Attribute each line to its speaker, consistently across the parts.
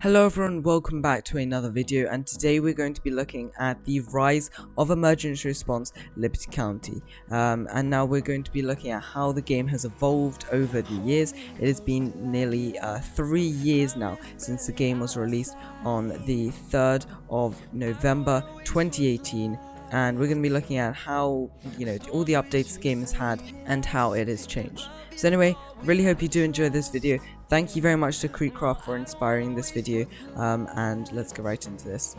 Speaker 1: Hello everyone, welcome back to another video, and today we're going to be looking at the rise of emergency response Liberty County. And now we're going to be looking at how the game has evolved over the years. It has been nearly 3 years now since the game was released on the 3rd of November 2018. And we're going to be looking at how, all the updates the game has had and how it has changed. So anyway, really hope you do enjoy this video. Thank you very much to Creekcraft for inspiring this video, and let's get right into this.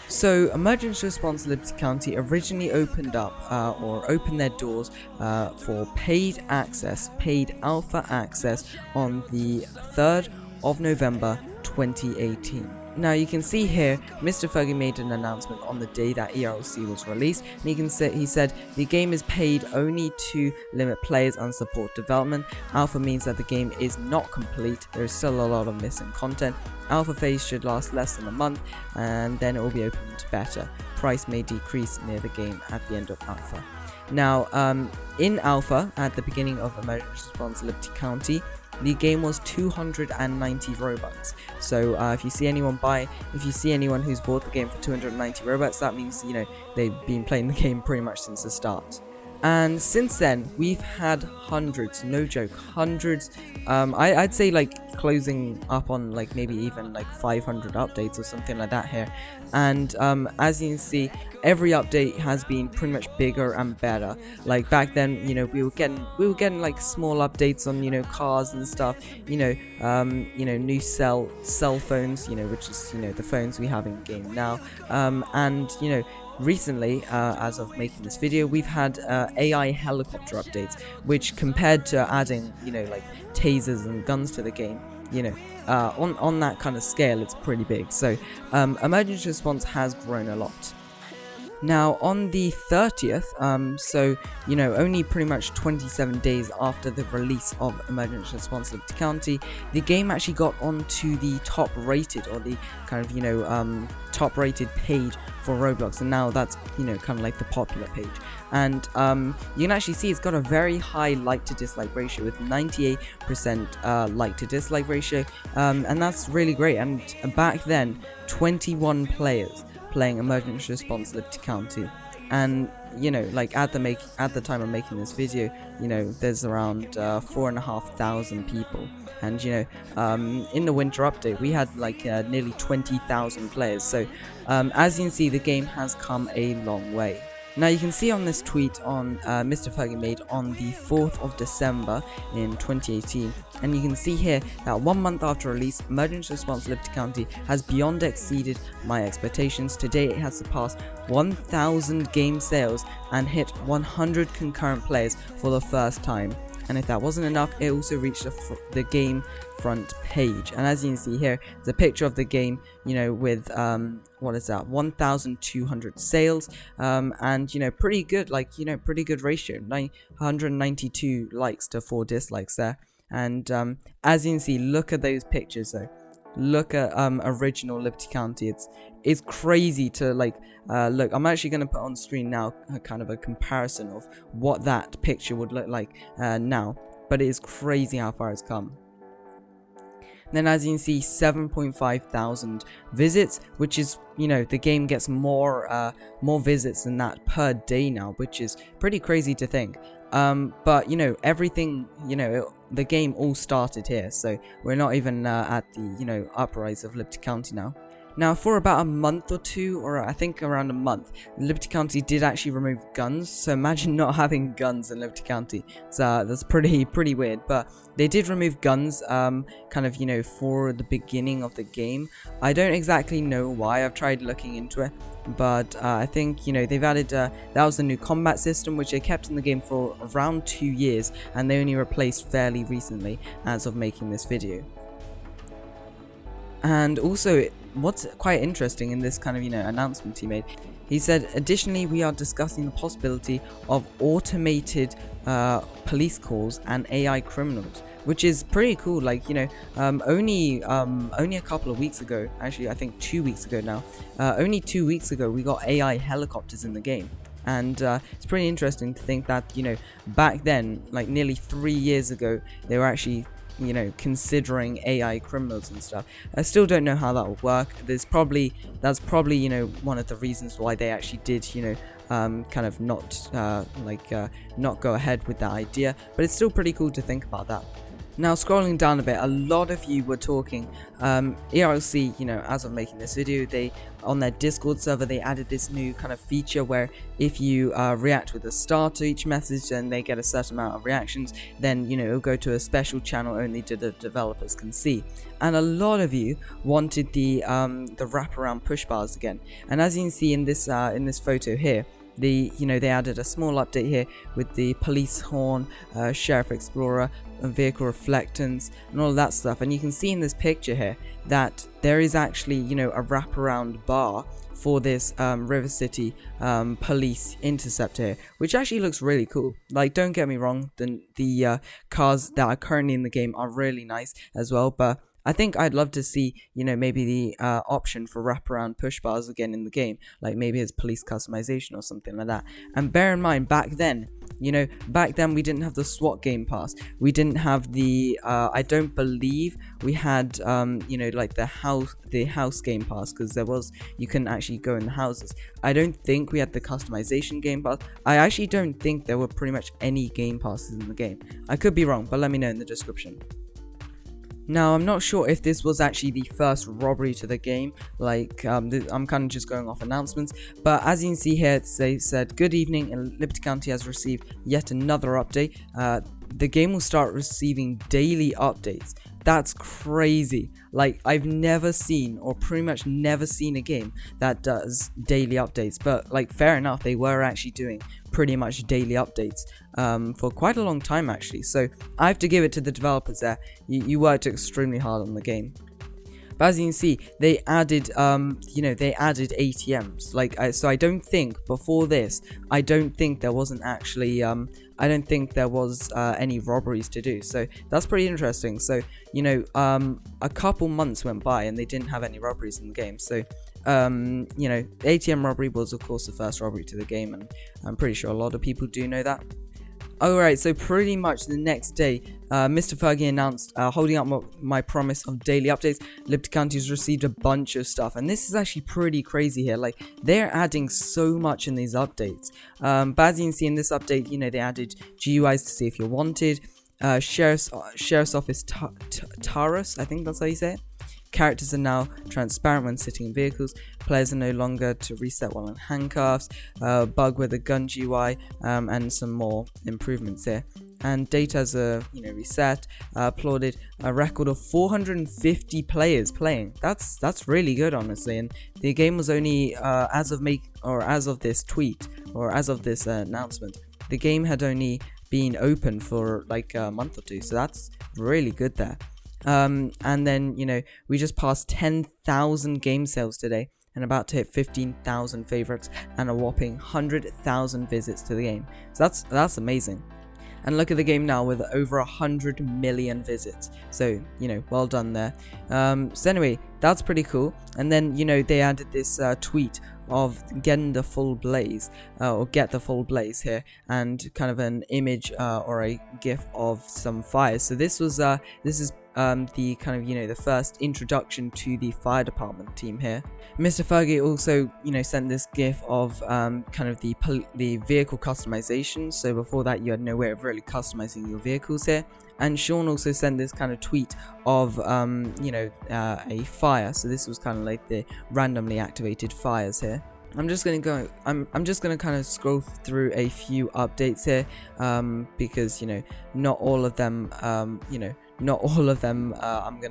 Speaker 1: So, Emergency Response Liberty County originally opened their doors for paid access, paid alpha access on the 3rd of November 2018. Now you can see here, Mr. Fergie made an announcement on the day that ERLC was released, and he said the game is paid only to limit players and support development. Alpha means that the game is not complete, there is still a lot of missing content. Alpha phase should last less than a month, and then it will be open to beta. Price may decrease near the game at the end of alpha. Now, in alpha, at the beginning of Emergency Response Liberty County, the game was 290 Robux. So if you see anyone who's bought the game for 290 Robux, that means they've been playing the game pretty much since the start. And since then, we've had hundreds, no joke, hundreds. I'd say like closing up on like maybe even like 500 updates or something like that here. And as you can see, every update has been pretty much bigger and better. Like back then, we were getting like small updates on cars and stuff. New cell phones, which is the phones we have in game now. And recently, as of making this video, we've had AI helicopter updates, which compared to adding, like tasers and guns to the game, on that kind of scale, it's pretty big. So, emergency response has grown a lot. Now, on the 30th, only pretty much 27 days after the release of Emergency Response Liberty County, the game actually got onto the top rated, or the kind of, top rated page for Roblox, and now that's, kind of like the popular page. And you can actually see it's got a very high like to dislike ratio with 98% like to dislike ratio, and that's really great. And back then, 21 players playing Emergency Response Liberty County, and like at the time of making this video, there's around 4,500 people, and in the winter update we had like nearly 20,000 players. So as you can see, the game has come a long way. Now you can see on this tweet on Mr. Fergie made on the 4th of December in 2018, and you can see here that 1 month after release, Emergency Response Liberty County has beyond exceeded my expectations. Today it has surpassed 1,000 game sales and hit 100 concurrent players for the first time. And if that wasn't enough, it also reached the game front page. And as you can see here, there's a picture of the game, with 1,200 sales, and pretty good, pretty good ratio, 192 likes to 4 dislikes there. And as you can see, look at those pictures though. Look at original Liberty County. It's crazy to look. I'm actually going to put on screen now kind of a comparison of what that picture would look like now, but it is crazy how far it's come. Then as you can see, 7,500 visits, which is, the game gets more visits than that per day now, which is pretty crazy to think. But everything, the game all started here, so we're not even at the uprise of Liberty County now. Now, for about a month or two, or I think around a month, Liberty County did actually remove guns. So imagine not having guns in Liberty County. So that's pretty weird. But they did remove guns, kind of, for the beginning of the game. I don't exactly know why. I've tried looking into it, but I think they've added that was the new combat system, which they kept in the game for around 2 years, and they only replaced fairly recently as of making this video. And also, what's quite interesting in this kind of announcement he made, he said, additionally, we are discussing the possibility of automated police calls and AI criminals, which is pretty cool. Like only a couple of weeks ago, actually I think 2 weeks ago now, only 2 weeks ago we got AI helicopters in the game. And it's pretty interesting to think that back then, like nearly 3 years ago, they were actually you know, considering AI criminals and stuff. I still don't know how that will work. That's probably, you know, one of the reasons why they actually did, you know, kind of not not go ahead with that idea, but it's still pretty cool to think about that. Now, scrolling down a bit, a lot of you were talking, ERLC, you know, as of making this video, they, on their Discord server, they added this new kind of feature where if you react with a star to each message and they get a certain amount of reactions, then, you know, it'll go to a special channel only to the developers can see. And a lot of you wanted the wraparound push bars again. And as you can see in this photo here, they added a small update here with the police horn, sheriff explorer, vehicle reflectance, and all of that stuff. And you can see in this picture here that there is actually, you know, a wraparound bar for this River City police interceptor here, which actually looks really cool. Like, don't get me wrong, the cars that are currently in the game are really nice as well, but I think I'd love to see, you know, maybe the option for wraparound push bars again in the game, like maybe as police customization or something like that. And bear in mind, back then, you know, we didn't have the SWAT game pass. We didn't have the, I don't believe we had, you know, like the house game pass, because you couldn't actually go in the houses. I don't think we had the customization game pass. I actually don't think there were pretty much any game passes in the game. I could be wrong, but let me know in the description. Now, I'm not sure if this was actually the first robbery to the game, like, I'm kind of just going off announcements, but as you can see here, they said, "Good evening, and Liberty County has received yet another update. The game will start receiving daily updates." That's crazy. Like, I've never seen, or pretty much never seen, a game that does daily updates, but, like, fair enough, they were actually doing pretty much daily updates for quite a long time, actually. So I have to give it to the developers there. You worked extremely hard on the game. But as you can see, they added, you know, they added ATMs. Like, so I don't think before this, I don't think there wasn't actually, I don't think there was any robberies to do. So that's pretty interesting. So, you know, a couple months went by and they didn't have any robberies in the game. So, you know, ATM robbery was, of course, the first robbery to the game, and I'm pretty sure a lot of people do know that. Alright, so pretty much the next day, Mr. Fergie announced, holding up my promise of daily updates, Liberty County has received a bunch of stuff, and this is actually pretty crazy here. Like, they're adding so much in these updates. But as you can see in this update, you know, they added GUIs to see if you're wanted, Sheriff's Office Taurus, I think that's how you say it. Characters are now transparent when sitting in vehicles. Players are no longer to reset while in handcuffs. Bug with a gun GUI, and some more improvements here. And data's you know, reset. Applauded a record of 450 players playing. That's really good, honestly. And the game was only as of this tweet, or as of this announcement, the game had only been open for like a month or two. So that's really good there. And then, you know, we just passed 10,000 game sales today, and about to hit 15,000 favorites and a whopping 100,000 visits to the game. So that's amazing. And look at the game now with over 100 million visits. So, you know, well done there. So anyway, that's pretty cool. And then, you know, they added this tweet of getting the full blaze, or get the full blaze here, and kind of an image or a gif of some fires. So this is the kind of, you know, the first introduction to the fire department team here. Mr. Fergie also, you know, sent this gif of kind of the vehicle customization. So before that, you had no way of really customizing your vehicles here. And Sean also sent this kind of tweet of you know, a fire. So this was kind of like the randomly activated fires here. I'm just gonna kind of scroll through a few updates here, because, you know, not all of them I'm going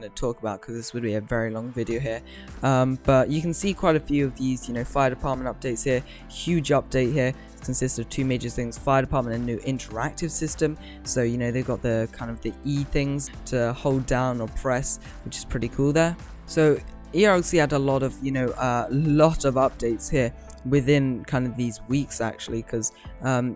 Speaker 1: to talk about, because this would be a very long video here. But you can see quite a few of these, you know, fire department updates here. Huge update here. It consists of two major things: fire department and new interactive system. So, you know, they've got the kind of the E things to hold down or press, which is pretty cool there. So ERLC had a lot of, you know, lot of updates here within kind of these weeks, actually, because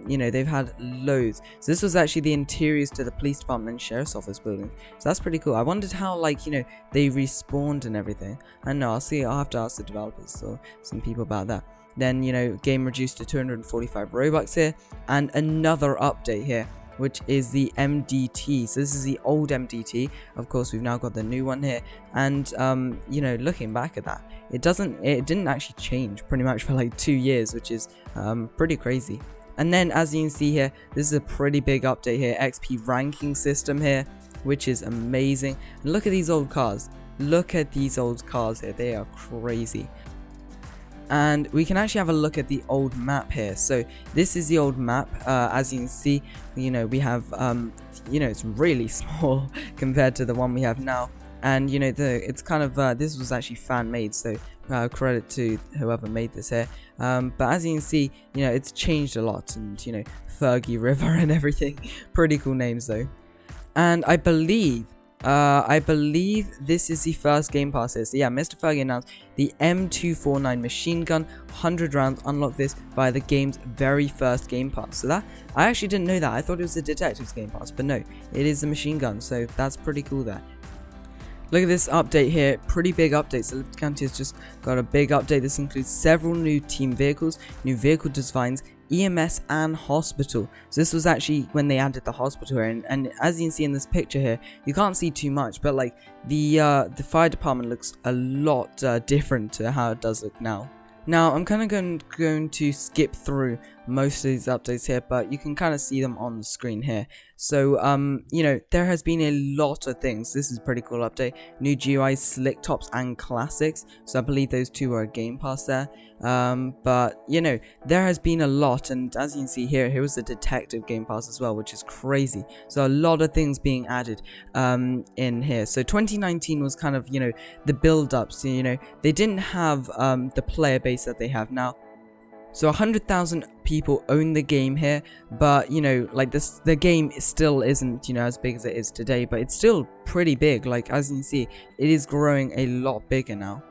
Speaker 1: you know, they've had loads. So this was actually the interiors to the police department and sheriff's office building. So that's pretty cool. I wondered how, like, you know, they respawned and everything. I know, I'll have to ask the developers or some people about that. Then, you know, game reduced to 245 Robux here, and another update here which is the MDT. So this is the old MDT. Of course, we've now got the new one here, and you know, looking back at that, it didn't actually change pretty much for like 2 years, which is pretty crazy. And then, as you can see here, this is a pretty big update here. XP ranking system here, which is amazing. And look at these old cars. Look at these old cars here. They are crazy. And we can actually have a look at the old map here. So this is the old map. As you can see, you know, we have you know, it's really small compared to the one we have now. And you know, it's kind of this was actually fan made, so credit to whoever made this here. But as you can see, you know, it's changed a lot, and you know, Fergie River and everything. Pretty cool names though. And I believe this is the first game pass here. So yeah, Mr. Fergie announced the M249 machine gun, 100 rounds. Unlock this via the game's very first game pass. So that, I actually didn't know that. I thought it was the detective's game pass, but no, it is the machine gun. So that's pretty cool there. Look at this update here, pretty big update. So Liberty County has just got a big update. This includes several new team vehicles, new vehicle designs, EMS and hospital. So this was actually when they added the hospital here, and as you can see in this picture here, you can't see too much, but like the fire department looks a lot different to how it does look now. Now, I'm kind of going to skip through most of these updates here, but you can kind of see them on the screen here. So, you know, there has been a lot of things. This is a pretty cool update. New GUIs, Slick Tops, and Classics. So, I believe those two are a Game Pass there. But, you know, there has been a lot. And as you can see here, here was the Detective Game Pass as well, which is crazy. So, a lot of things being added in here. So, 2019 was kind of, you know, the build-up. So, you know, they didn't have the player base that they have now. So 100,000 people own the game here, but you know, like the game still isn't, you know, as big as it is today, but it's still pretty big. Like as you can see, it is growing a lot bigger now.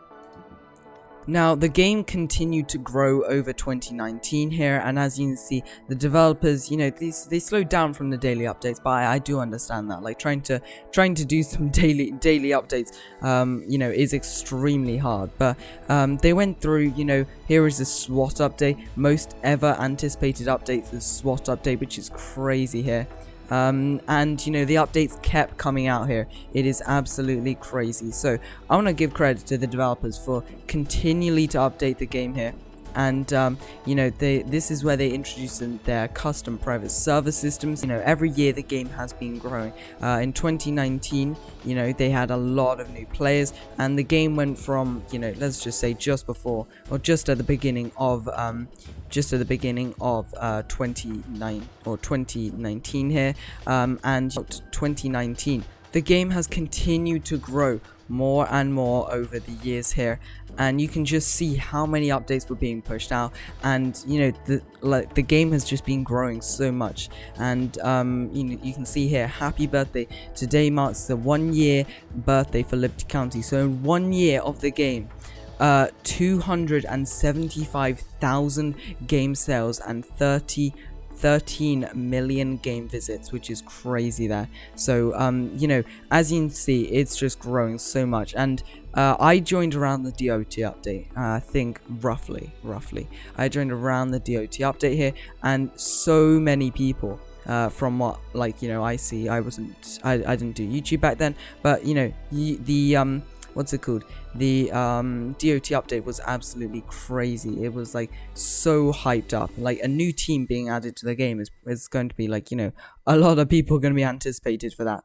Speaker 1: Now, the game continued to grow over 2019 here, and as you can see, the developers, you know, they slowed down from the daily updates, but I do understand that. Like trying to do some daily updates, you know, is extremely hard. But they went through, you know, here is the SWAT update, most ever anticipated update, the SWAT update, which is crazy here. And you know, the updates kept coming out here. It is absolutely crazy. So I want to give credit to the developers for continually to update the game here. And you know, this is where they introduced their custom private server systems. You know, every year the game has been growing. In 2019, you know, they had a lot of new players, and the game went from, you know, let's just say just before or just at the beginning of 2019 here, and 2019, the game has continued to grow more and more over the years here, and you can just see how many updates were being pushed out, and you know, the game has just been growing so much. And you know, you can see here, happy birthday, today marks the 1-year birthday for Liberty County. So in 1 year of the game, 275,000 game sales and 13 million game visits, which is crazy there. So you know, as you can see, it's just growing so much. And I joined around the DOT update. I think roughly I joined around the DOT update here, and so many people, from what, like, you know, I see, I didn't do YouTube back then, but you know, the what's it called? The DOT update was absolutely crazy. It was like so hyped up. Like a new team being added to the game is going to be, like, you know, a lot of people are going to be anticipated for that.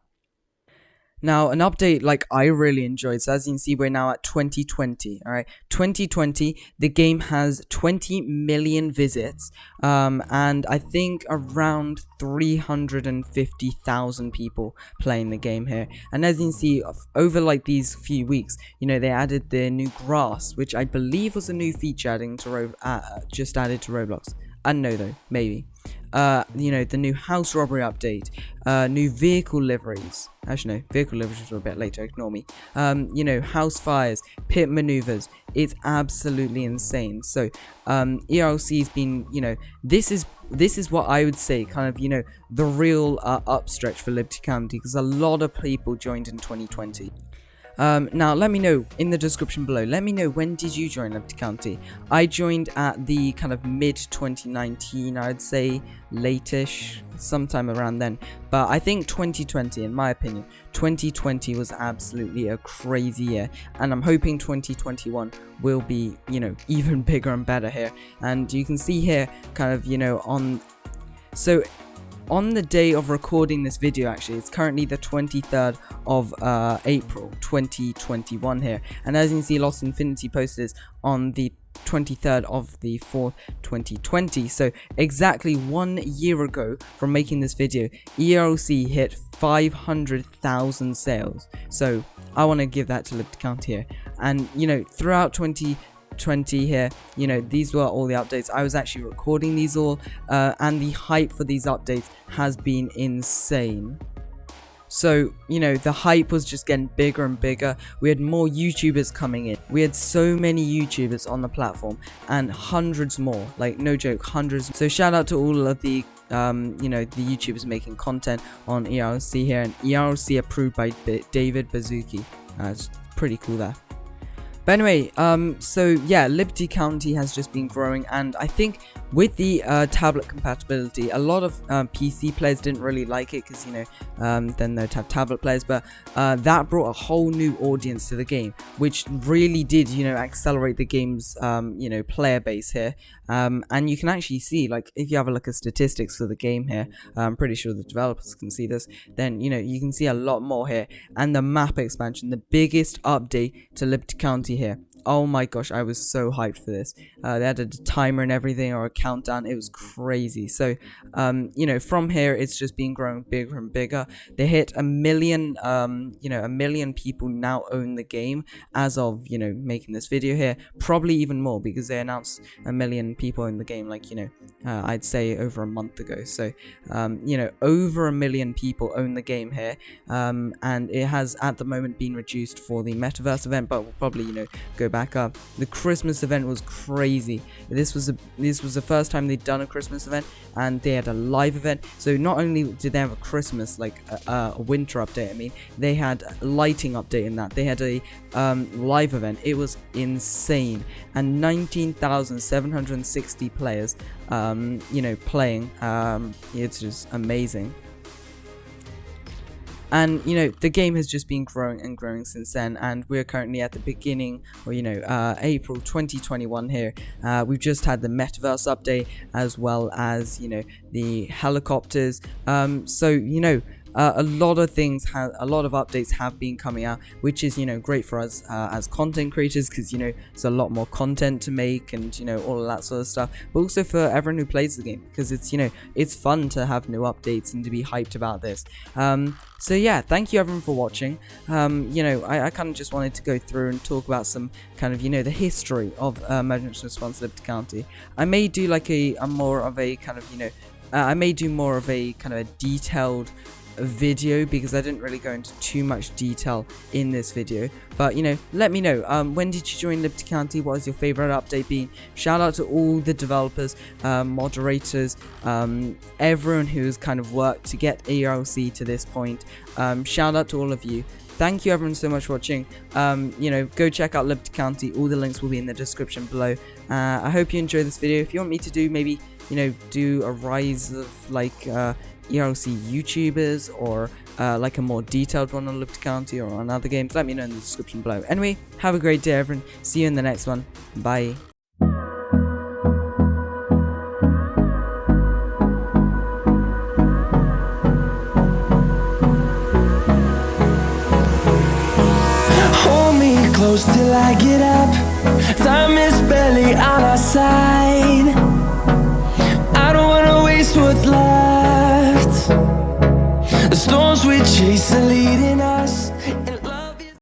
Speaker 1: Now, an update like I really enjoyed. So as you can see, we're now at 2020. All right, 2020. The game has 20 million visits, and I think around 350,000 people playing the game here. And as you can see, over like these few weeks, you know, they added the new grass, which I believe was a new feature just added to Roblox. I don't know though, maybe. You know, the new house robbery update, new vehicle liveries. Actually, no, vehicle liveries were a bit later, ignore me. You know, house fires, pit maneuvers. It's absolutely insane. So, ERLC's been, you know, this is what I would say kind of, you know, the real upstretch for Liberty County, because a lot of people joined in 2020. Now let me know in the description below. Let me know, when did you join Liberty County? I joined at the kind of mid 2019, I'd say, late-ish, sometime around then. But I think 2020, in my opinion, 2020 was absolutely a crazy year, and I'm hoping 2021 will be, you know, even bigger and better here. And you can see here, kind of, you know, on the day of recording this video, actually, it's currently the 23rd of April 2021 here, and as you can see, Lost Infinity posted this on the 23rd of the 4th 2020, so exactly 1 year ago from making this video, ERLC hit 500,000 sales. So I want to give that to Liberty County here. And you know, throughout 2020 here, you know, these were all the updates. I was actually recording these all, and the hype for these updates has been insane. So, you know, the hype was just getting bigger and bigger. We had more YouTubers coming in. We had so many YouTubers on the platform, and hundreds more, like no joke, hundreds. So shout out to all of the you know, the YouTubers making content on ERLC here, and ERLC approved by David Bazuki. It's pretty cool there. But anyway, so yeah, Liberty County has just been growing, and I think with the tablet compatibility, a lot of PC players didn't really like it because, you know, then they'd have tablet players, but that brought a whole new audience to the game, which really did, you know, accelerate the game's, you know, player base here. And you can actually see, like, if you have a look at statistics for the game here, I'm pretty sure the developers can see this, then, you know, you can see a lot more here. And the map expansion, the biggest update to Liberty County here. Oh my gosh, I was so hyped for this. They had a timer and everything, or a countdown. It was crazy. So, you know, from here, it's just been growing bigger and bigger. They hit 1 million, you know, 1 million people now own the game as of, you know, making this video here. Probably even more, because they announced 1 million people in the game, like, you know, I'd say over a month ago. So, you know, over 1 million people own the game here. And it has at the moment been reduced for the Metaverse event, but we'll probably, you know, go back up. The Christmas event was crazy. This was the first time they'd done a Christmas event, and they had a live event. So not only did they have a Christmas, like a winter update, I mean, they had a lighting update in that. They had a live event. It was insane, and 19,760 players, you know, playing. It's just amazing. And, you know, the game has just been growing and growing since then, and we're currently at the beginning, or, you know, April 2021 here. We've just had the Metaverse update, as well as, you know, the helicopters. So, you know, a lot of updates have been coming out, which is, you know, great for us as content creators, because, you know, there's a lot more content to make, and, you know, all of that sort of stuff. But also for everyone who plays the game, because it's, you know, it's fun to have new updates and to be hyped about this. So yeah, thank you everyone for watching. You know, I kind of just wanted to go through and talk about some kind of, you know, the history of emergency response Liberty County. I may do like a more of a kind of, you know, I may do more of a kind of a detailed video, because I didn't really go into too much detail in this video. But, you know, let me know, when did you join Liberty County? What has your favorite update been? Shout out to all the developers, moderators, everyone who's kind of worked to get ERLC to this point. Shout out to all of you. Thank you everyone so much for watching. You know, go check out Liberty County. All the links will be in the description below. I hope you enjoyed this video. If you want me to do, maybe, you know, do a rise of like ERLC YouTubers, or like a more detailed one on Liberty County or on other games, let me know in the description below. Anyway, have a great day everyone. See you in the next one. Bye.
Speaker 2: Close till I get up. Time is barely on our side. I don't wanna waste what's left. The storms we chase are leading us.